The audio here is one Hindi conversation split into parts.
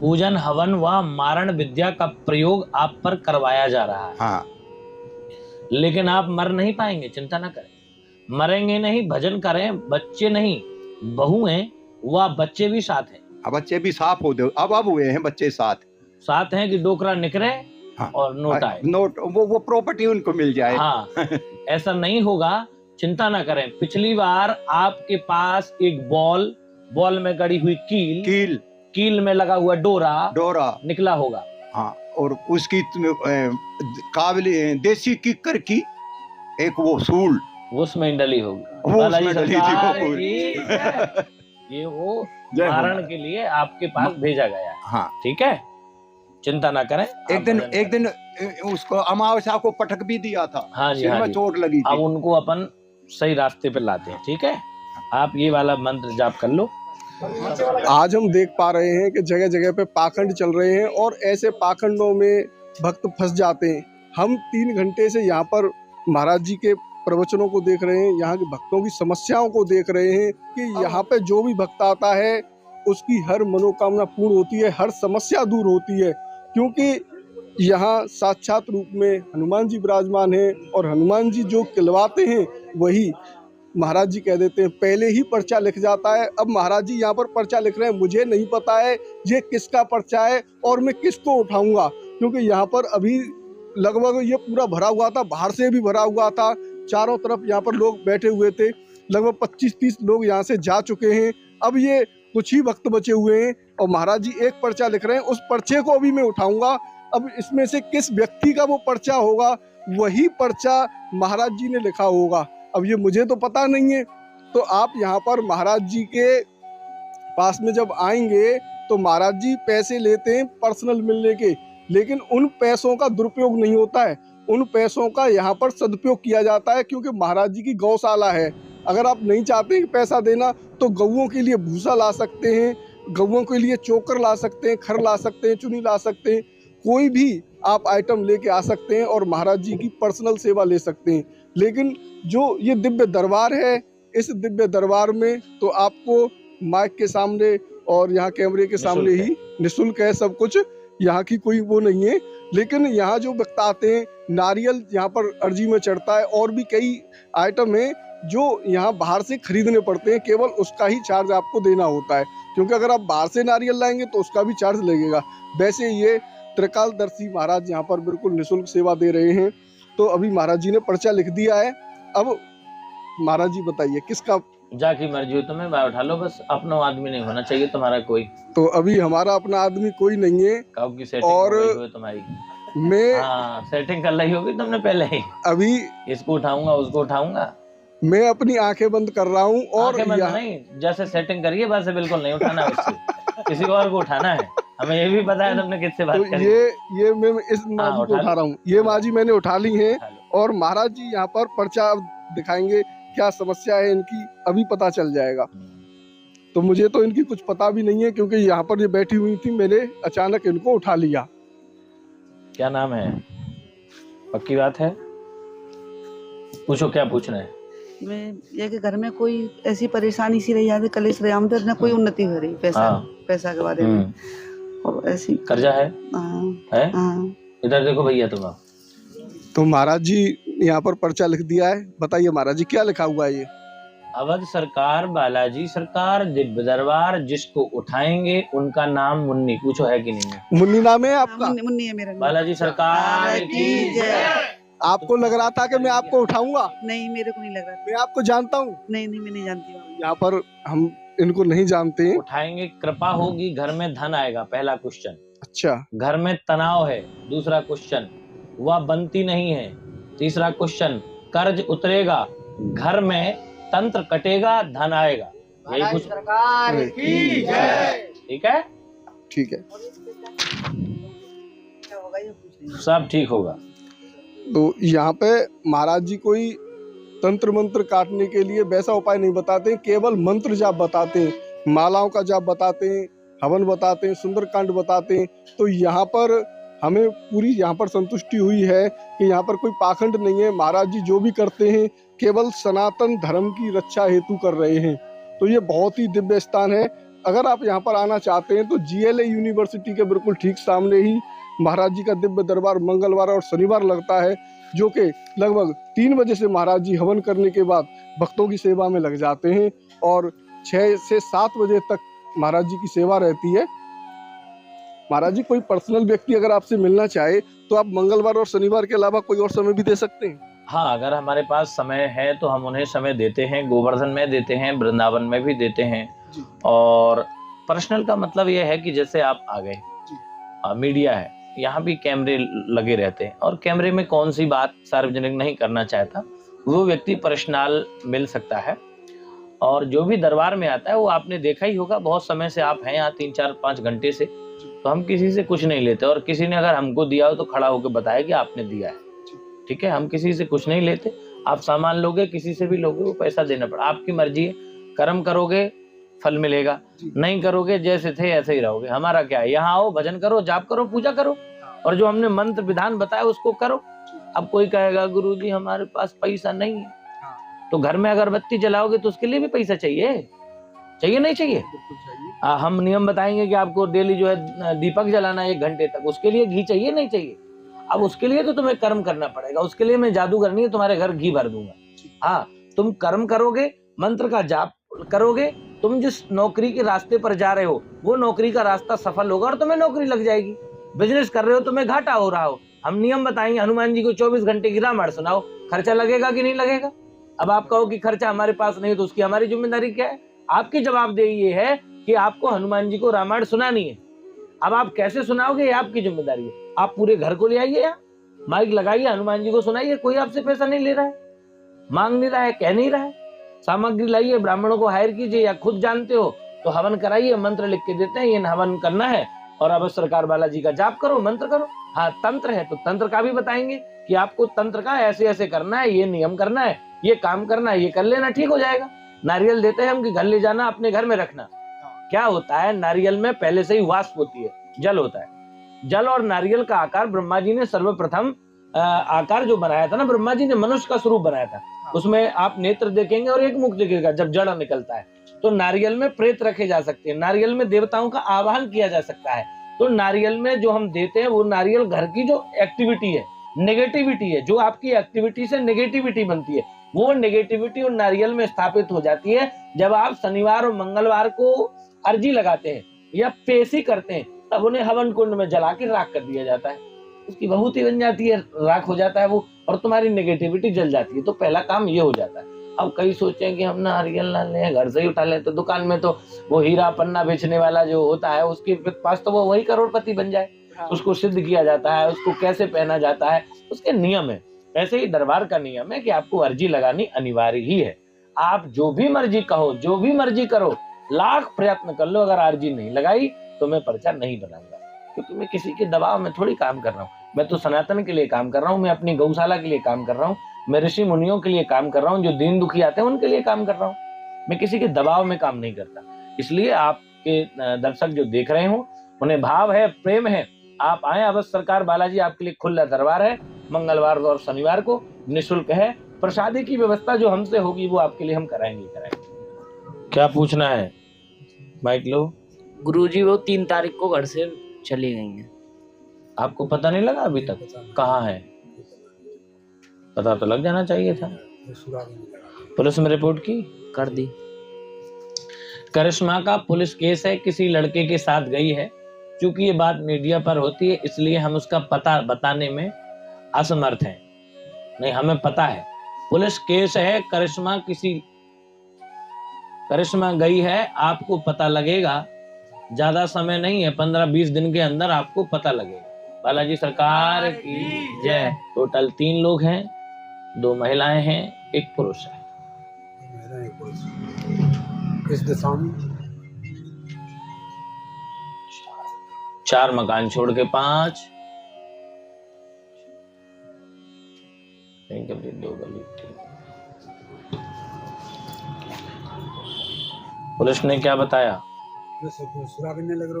पूजन हवन व मारण विद्या का प्रयोग आप पर करवाया जा रहा है। हाँ। लेकिन आप मर नहीं पाएंगे, चिंता ना करें। मरेंगे नहीं, भजन करें, बच्चे नहीं बहुएं व बच्चे भी साथ हैं। अब बच्चे भी साफ हो दो, अब हुए हैं बच्चे साथ हैं कि डोकरा निकले। हाँ। और नोट आए, नोट वो प्रॉपर्टी उनको मिल जाए। हाँ ऐसा नहीं होगा, चिंता ना करें। पिछली बार आपके पास एक बॉल में गड़ी हुई कील में लगा हुआ डोरा निकला होगा। हाँ, और उसकी काबिल देसी किक्कर की एक वो सूल उसमें डली होगी। बालाजी सरकार ये वो मारण के लिए आपके पास भेजा गया है। हाँ ठीक है, चिंता ना करें। एक दिन उसको अमावस्या को पटक भी दिया था। हाँ जी, सिर में चोट लगी थी। अब उनको अपन सही रास्ते पे लाते हैं। ठीक है, आप ये वाला मंत्र जाप कर लो। आज हम देख पा रहे हैं कि जगह जगह पे पाखंड चल रहे हैं और ऐसे पाखंडों में भक्त फंस जाते हैं। हम 3 घंटे से यहाँ पर महाराज जी के प्रवचनों को देख रहे हैं, यहाँ के भक्तों की समस्याओं को देख रहे हैं कि यहाँ पे जो भी भक्त आता है उसकी हर मनोकामना पूर्ण होती है, हर समस्या दूर होती है, क्योंकि यहाँ साक्षात रूप में हनुमान जी विराजमान हैं और हनुमान जी जो कहलवाते हैं वही महाराज जी कह देते हैं। पहले ही पर्चा लिख जाता है। अब महाराज जी यहाँ पर पर्चा लिख रहे हैं, मुझे नहीं पता है ये किसका पर्चा है और मैं किसको उठाऊंगा, क्योंकि यहाँ पर अभी लगभग ये पूरा भरा हुआ था, बाहर से भी भरा हुआ था, चारों तरफ यहाँ पर लोग बैठे हुए थे। लगभग 25-30 लोग यहाँ से जा चुके हैं। अब ये कुछ ही वक्त बचे हुए हैं और महाराज जी एक पर्चा लिख रहे हैं, उस पर्चे को अभी मैं उठाऊंगा। अब इसमें से किस व्यक्ति का वो पर्चा होगा, वही पर्चा महाराज जी ने लिखा होगा। अब ये मुझे तो पता नहीं है। तो आप यहाँ पर महाराज जी के पास में जब आएंगे तो महाराज जी पैसे लेते हैं पर्सनल मिलने के, लेकिन उन पैसों का दुरुपयोग नहीं होता है, उन पैसों का यहाँ पर सदुपयोग किया जाता है, क्योंकि महाराज जी की गौशाला है। अगर आप नहीं चाहते कि पैसा देना तो गौओं के लिए भूसा ला सकते हैं, गौओं के लिए चोकर ला सकते हैं, खर ला सकते हैं, चुनी ला सकते हैं, कोई भी आप आइटम लेके आ सकते हैं और महाराज जी की पर्सनल सेवा ले सकते हैं। लेकिन जो ये दिव्य दरबार है, इस दिव्य दरबार में तो आपको माइक के सामने और यहाँ कैमरे के सामने ही निःशुल्क है सब कुछ, यहाँ की कोई वो नहीं है। लेकिन यहाँ जो व्यक्ति आते हैं, नारियल यहाँ पर अर्जी में चढ़ता है और भी कई आइटम हैं जो यहाँ बाहर से खरीदने पड़ते हैं, केवल उसका ही चार्ज आपको देना होता है, क्योंकि अगर आप बाहर से नारियल लाएंगे तो उसका भी चार्ज लगेगा। वैसे ये त्रिकालदर्शी महाराज यहाँ पर बिल्कुल निःशुल्क सेवा दे रहे हैं। तो अभी महाराज जी ने पर्चा लिख दिया है। अब महाराज जी बताइए किसका? जाकी मर्जी हो तुम्हें, मैं उठा लो, बस अपना आदमी नहीं होना चाहिए तुम्हारा कोई। तो अभी हमारा अपना आदमी कोई नहीं है। कब की सेटिंग और हो गई तुम्हारी? मैं सेटिंग कर ली होगी तुमने पहले ही। अभी इसको उठाऊंगा उसको उठाऊंगा, मैं अपनी आंखें बंद कर रहा हूँ। और नहीं, जैसे सेटिंग करिए वैसे बिल्कुल नहीं उठाना किसी और को उठाना है। हमें ये भी पता है तुमने किससे बात करी। ये मैं इस माजी को उठा रहा हूँ, ये माजी मैंने उठा ली है और महाराज जी यहाँ पर पर्चा दिखाएंगे, क्या समस्या है इनकी अभी पता चल जाएगा। तो मुझे तो इनकी कुछ पता भी नहीं है, क्योंकि यहाँ पर ये बैठी हुई थी, मैंने अचानक इनको उठा लिया। क्या नाम है? पक्की बात है, पूछो क्या पूछना है। मैं ये कि घर में कोई ऐसी परेशानी सी रही जाती, कलेश रही आमदर ना कोई उन्नति हो रही, पैसा के बारे में और ऐसी कर्जा है। इधर देखो भैया तुम। तो महाराज जी यहाँ पर पर्चा लिख दिया है, बताइए महाराज जी क्या लिखा हुआ है? ये अवध सरकार, बालाजी सरकार, दिव्य दरबार, जिसको उठाएंगे उनका नाम मुन्नी। पूछो है कि नहीं है? मुन्नी नाम है आपका? मुन्नी है मेरा नाम। बालाजी सरकार की जय। आपको लग रहा था कि मैं आपको उठाऊंगा? नहीं, मेरे को नहीं लग रहा। मैं आपको जानता हूँ? नहीं, मैं नहीं जानती हूँ। यहाँ पर हम इनको नहीं जानते हैं। उठाएंगे, कृपा होगी, घर में धन आएगा, पहला क्वेश्चन। अच्छा। घर में तनाव है, दूसरा क्वेश्चन। वह बनती नहीं है, तीसरा क्वेश्चन। कर्ज उतरेगा, घर में तंत्र कटेगा, धन आएगा। यही कुछ। सरकार की जय। ठीक है, ठीक है, सब ठीक होगा। तो यहाँ पे महाराज जी कोई तंत्र मंत्र काटने के लिए वैसा उपाय नहीं बताते, केवल मंत्र जाप बताते हैं, मालाओं का जाप बताते हैं, हवन बताते हैं, सुंदरकांड बताते हैं। तो यहाँ पर हमें पूरी यहाँ पर संतुष्टि हुई है कि यहाँ पर कोई पाखंड नहीं है। महाराज जी जो भी करते हैं केवल सनातन धर्म की रक्षा हेतु कर रहे हैं। तो ये बहुत ही दिव्य स्थान है। अगर आप यहाँ पर आना चाहते हैं तो GLA यूनिवर्सिटी के बिल्कुल ठीक सामने ही महाराज जी का दिव्य दरबार मंगलवार और शनिवार लगता है, जो कि लगभग 3 बजे से महाराज जी हवन करने के बाद भक्तों की सेवा में लग जाते हैं और 6 से 7 बजे तक महाराज जी की सेवा रहती है। महाराज जी, कोई पर्सनल व्यक्ति अगर आपसे मिलना चाहे तो आप मंगलवार और शनिवार के अलावा कोई और समय भी दे सकते हैं? हाँ, अगर हमारे पास समय है तो हम उन्हें समय देते हैं, गोवर्धन में देते हैं, वृंदावन में भी देते हैं। और पर्सनल का मतलब यह है कि जैसे आप आ गए, मीडिया है, यहाँ भी कैमरे लगे रहते हैं और कैमरे में कौन सी बात सार्वजनिक नहीं करना चाहता वो व्यक्ति पर्सनल मिल सकता है। और जो भी दरबार में आता है वो आपने देखा ही होगा, बहुत समय से आप हैं यहाँ 3, 4, 5 घंटे से, तो हम किसी से कुछ नहीं लेते और किसी ने अगर हमको दिया हो तो खड़ा होकर बताया कि आपने दिया है, ठीक है। हम किसी से कुछ नहीं लेते, आप सामान लोगे, किसी से भी लोगे, वो पैसा देना पड़ा, आपकी मर्जी है। कर्म करोगे फल मिलेगा, नहीं करोगे जैसे थे ऐसे ही रहोगे। हमारा क्या है, यहाँ आओ, भजन करो, जाप करो, पूजा करो और जो हमने मंत्र विधान बताया उसको करो। अब कोई कहेगा गुरुजी हमारे पास पैसा नहीं है, तो घर में अगरबत्ती जलाओगे तो उसके लिए भी पैसा चाहिए, चाहिए नहीं चाहिए? हम नियम बताएंगे कि आपको डेली जो है दीपक जलाना 1 घंटे तक, उसके लिए घी चाहिए नहीं चाहिए? अब उसके लिए तो तुम्हें कर्म करना पड़ेगा, उसके लिए मैं जादूगर नहीं, तुम्हारे घर घी भर दूंगा। हाँ, तुम कर्म करोगे, मंत्र का जाप करोगे, तुम जिस नौकरी के रास्ते पर जा रहे हो वो नौकरी का रास्ता सफल होगा और तुम्हें नौकरी लग जाएगी। बिजनेस कर रहे हो, तुम्हें घाटा हो रहा हो, हम नियम बताएंगे, हनुमान जी को 24 घंटे की रामायण सुनाओ, खर्चा लगेगा कि नहीं लगेगा? अब आप कहो कि खर्चा हमारे पास नहीं, तो उसकी हमारी जिम्मेदारी क्या है? आपकी जवाबदेही ये है कि आपको हनुमान जी को रामायण सुनानी है। अब आप कैसे सुनाओगे ये आपकी जिम्मेदारी है। आप पूरे घर को ले आइए, यहाँ माइक लगाइए, हनुमान जी को सुनाइए, कोई आपसे पैसा नहीं ले रहा है, मांग नहीं रहा है, कह नहीं रहा है। सामग्री लाइए, ब्राह्मणों को हायर कीजिए, या खुद जानते हो तो हवन कराइए, मंत्र लिख के देते हैं, ये हवन करना है और अब सरकार बालाजी का जाप करो, मंत्र करो। हाँ, तंत्र है तो तंत्र का भी बताएंगे कि आपको तंत्र का ऐसे ऐसे करना है, ये नियम करना है, ये काम करना है, ये कर लेना, ठीक हो जाएगा। नारियल देते हैं हम कि घर ले जाना, अपने घर में रखना। क्या होता है, नारियल में पहले से ही वाष्प होती है, जल होता है। जल और नारियल का आकार ब्रह्मा जी ने सर्वप्रथम आकार जो बनाया था ना, ब्रह्मा जी ने मनुष्य का स्वरूप बनाया था, उसमें आप नेत्र देखेंगे और एक मुख दिखेगा जब जड़ निकलता है। तो नारियल में प्रेत रखे जा सकते हैं, नारियल में देवताओं का आवाहन किया जा सकता है। तो नारियल में जो हम देते हैं वो नारियल घर की जो एक्टिविटी है, नेगेटिविटी है, जो आपकी एक्टिविटी से नेगेटिविटी बनती है, वो नेगेटिविटी और नारियल में स्थापित हो जाती है। जब आप शनिवार और मंगलवार को अर्जी लगाते हैं या पेशी करते हैं, तब उन्हें हवन कुंड में जला के राख कर दिया जाता है, उसकी विभूति बन जाती है, राख हो जाता है वो, और तुम्हारी नेगेटिविटी जल जाती है। तो पहला काम ये हो जाता है। अब कई सोचें कि हम नारियल ना लें, घर से ही उठा लें, तो दुकान में तो वो हीरा पन्ना बेचने वाला जो होता है उसके पास तो वो वही करोड़पति बन जाए, उसको सिद्ध किया जाता है, उसको कैसे पहना जाता है, उसके नियम है। ऐसे ही दरबार का नियम है कि आपको अर्जी लगानी अनिवार्य ही है। आप जो भी मर्जी कहो, जो भी मर्जी करो, लाख प्रयत्न कर लो, अगर अर्जी नहीं लगाई तो मैं पर्चा नहीं बनाऊंगा, क्योंकि मैं किसी के दबाव में थोड़ी काम कर रहा हूँ। मैं तो सनातन के लिए काम कर रहा हूँ, मैं अपनी गौशाला के लिए काम कर रहा हूँ, मैं ऋषि मुनियों के लिए काम कर रहा हूँ, जो दीन दुखी आते हैं उनके लिए काम कर रहा हूँ, मैं किसी के दबाव में काम नहीं करता। इसलिए आपके दर्शक जो देख रहे हो उन्हें भाव है, प्रेम है, आप आए अवश्य। सरकार बालाजी आपके लिए खुला दरबार है, मंगलवार और शनिवार को निःशुल्क है। प्रसादी की व्यवस्था जो हमसे होगी वो आपके लिए हम कराएंगे। क्या पूछना है, माइक लो। गुरुजी वो 3 तारीख को घर से चली गई हैं। आपको पता नहीं लगा अभी तक कहाँ है? पता तो लग जाना चाहिए था। पुलिस में रिपोर्ट की? कर दी। करिश्मा का पुलिस केस है, किसी लड़के के साथ गई है। क्योंकि ये बात मीडिया पर होती है इसलिए हम उसका पता बताने में असमर्थ हैं। नहीं, हमें पता है पुलिस केस है, करिश्मा गई है, आपको पता लगेगा। ज्यादा समय नहीं है, 15-20 दिन के अंदर आपको पता लगेगा। बालाजी सरकार की जय। टोटल 3 लोग हैं, 2 महिलाएं हैं, 1 पुरुष है। किस दिशा में? 4 मकान छोड़ के 5, 2 गली। पुलिस ने क्या बताया? कोई सुराग नहीं लग रहा,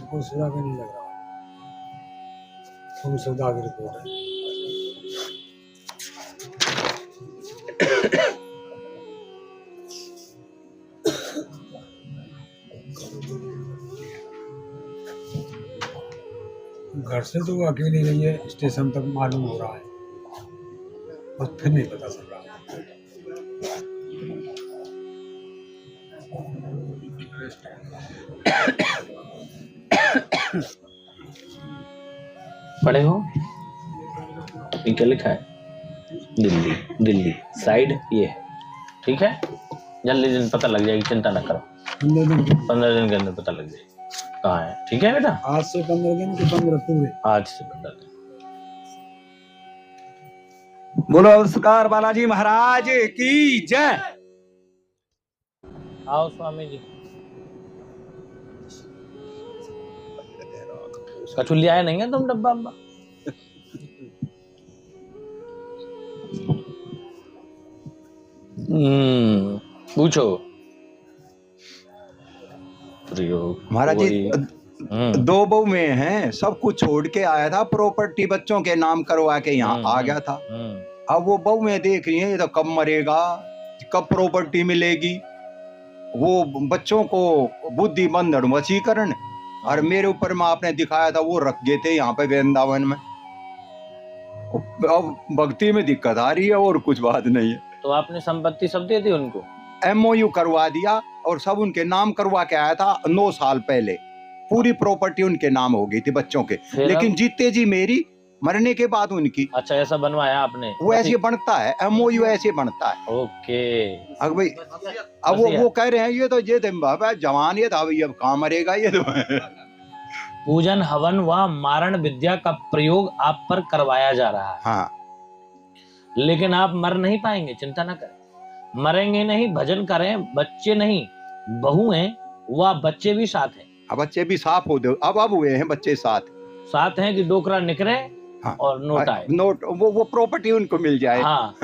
कोई सुराग नहीं लग रहा। तुम सौदा की रिपोर्ट है। घर से तो वो अकेली गई है, स्टेशन तक मालूम हो रहा है, बस फिर नहीं पता चल रहा। पढ़े हो? ये क्या लिखा है? दिल्ली, दिल्ली साइड ये है, ठीक है। जल्दी दिन पता लग जाएगी, चिंता ना करो। 15 दिन के अंदर पता लग जाएगी कहाँ है, ठीक है बेटा। आज से 15 दिन के 15 पूरे। आज से 15 दिन। बोलो नमस्कार बालाजी महाराज की जय। आओ स्वामी जी। कचुल्ली आया नहीं है तुम डब्बा अब्बा? पूछो। महाराज जी 2 बहू में हैं, सब कुछ छोड़ के आया था, प्रॉपर्टी बच्चों के नाम करवा के यहाँ आ गया था। अब वो बहू में देख रही है ये तो कब मरेगा, कब प्रॉपर्टी मिलेगी, वो बच्चों को बुद्धि बंधन वशीकरण, और मेरे ऊपर में आपने दिखाया था वो रख गए थे यहाँ पे वृंदावन में। अब भक्ति में दिक्कत आ रही है और कुछ बात नहीं है। तो आपने संपत्ति सब दे दी उनको? MOU करवा दिया और सब उनके नाम करवा के आया था 9 साल पहले। पूरी प्रॉपर्टी उनके नाम हो गई थी बच्चों के, लेकिन जीते जी मेरी, मरने के बाद उनकी। अच्छा, ऐसा बनवाया आपने? वो ऐसे बनता है, MOU ऐसे बनता है। ओके। अब भाई अब वो कह रहे हैं ये तो ये बाबा जवान ये था भाई, अब कहाँ मरेगा ये तो। पूजन हवन व मारण विद्या का प्रयोग आप पर करवाया जा रहा है। हाँ, लेकिन आप मर नहीं पाएंगे, चिंता ना करें। मरेंगे नहीं, भजन करें। बच्चे नहीं, बहू हैं, वह बच्चे भी साथ हैं। अब बच्चे भी साफ हो दो, अब हुए हैं बच्चे साथ हैं कि डोकरा निकले। हाँ, और नोट आए, नोट वो प्रॉपर्टी उनको मिल जाए। हाँ,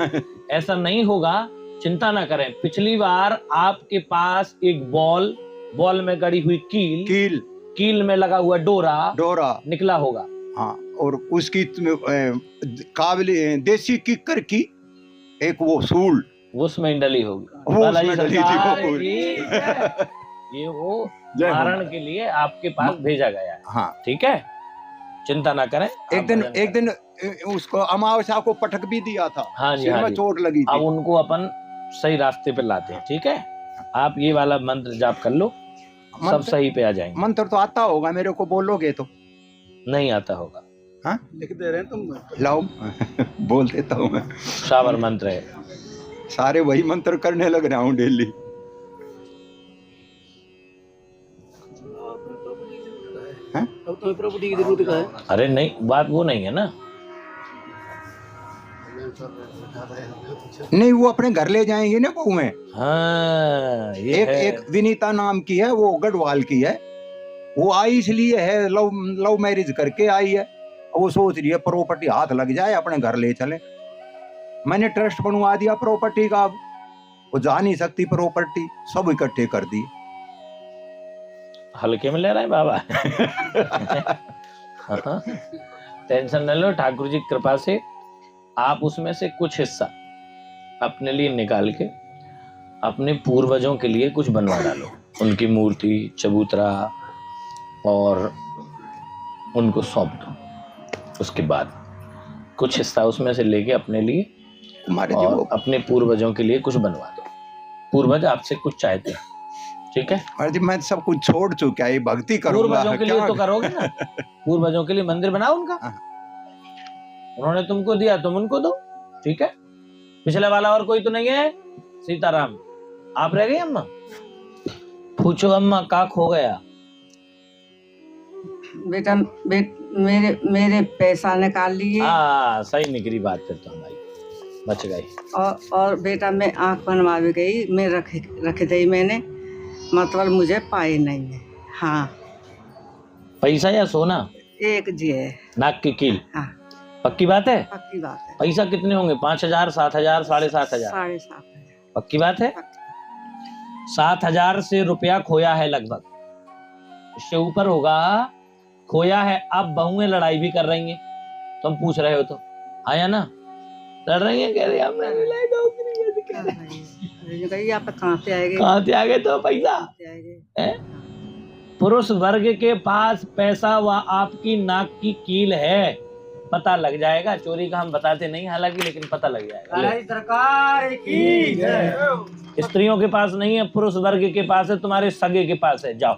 ऐसा नहीं होगा, चिंता ना करें। पिछली बार आपके पास एक बॉल में गड़ी हुई कील में लगा हुआ डोरा निकला होगा। हाँ, और उसकी काबिल देसी किक्कर की एक वो सूल उसमें डली होगी। ये वो मारण के लिए आपके पास भेजा गया है। हाँ, ठीक है, चिंता ना करें। एक दिन उसको अमावस्या को पटक भी दिया था। हाँ जी, हाँ जी। चोट लगी थी। अब उनको अपन सही रास्ते पे लाते हैं, ठीक है। आप ये वाला मंत्र जाप कर लो, सब सही पे आ जाएंगे। मंत्र तो आता होगा, मेरे को बोलोगे तो? नहीं आता होगा। हाँ, लिख दे रहे हैं तुम? लाओ बोल देता हूँ मैं। शावर मंत्र है, सारे वही मंत्र करने लग रहा हूँ डेली। अब तुम्हें प्रॉपर्टी की जरूरत का है? अरे नहीं, बात वो नहीं है ना। नहीं, वो अपने घर ले जाएंगे ना बहू में। हाँ, एक विनीता नाम की है, वो गढ़वाल की है। वो आई इसलिए है, लव मैरिज करके आई है। वो सोच रही है प्रॉपर्टी हाथ लग जाए, अपने घर ले चले। मैंने ट्रस्ट बनवा दिया प्रॉपर्टी का। अब वो जा नहीं सकती प्रॉपर्टी, सब इकट्ठे कर दी। हल्के में ले रहा है बाबा। टेंशन न लो, ठाकुर जी की कृपा से आप उसमें से कुछ हिस्सा अपने लिए निकाल के अपने पूर्वजों के लिए कुछ बनवा डालो। उनकी मूर्ति, चबूतरा, और उनको सौंप दो। उसके बाद कुछ हिस्सा उसमें से लेके अपने लिए और अपने पूर्वजों के लिए कुछ बनवा दो। पूर्वज आपसे कुछ चाहते हैं, ठीक है? अरे मैं सब कुछ छोड़ चुका है, भक्ति करूंगा। पूर्वजों के लिए तो करोगे ना। पूर्वजों के लिए मंदिर बनाओ उनका। उन्होंने तुमको दिया, तुम उनको दो, ठीक है? पिछले वाला और कोई तो नहीं है? सीताराम, आप रह गई अम्मा? पूछो अम्मा, का खो गया? बेटा मेरे पैसा निकाल लिए। हाँ, सही निकली बात फिर तो भाई, बच गई। और बेटा मैं आंख बनवा भी गई, मैं रख दी मैंने, मतलब मुझे पाई नहीं है। हाँ, पैसा या सोना? एक जी है। नाक की कील? हाँ। पक्की बात है? पक्की बात है। पैसा कितने होंगे? 5,000, 7,000, 7,500? 7,500। पक्की बात है? 7,000 से रुपया खोया है लगभग, इससे ऊपर होगा खोया है। अब बहुएं लड़ाई भी कर रही हैं, तुम पूछ रहे हो तो आया ना, लड़ रही है, कह रही है आप कहाँ से आएंगे? कहाँ से आ गए? तो पैसा पुरुष वर्ग के पास पैसा व आपकी नाक की कील है, पता लग जाएगा। चोरी का हम बताते नहीं हालांकि, लेकिन पता लग जाएगा। सरकार की जय। स्त्रियों के पास नहीं है, पुरुष वर्ग के पास है, तुम्हारे सगे के पास है। जाओ,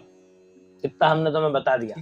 इतना हमने तुम्हें बता दिया।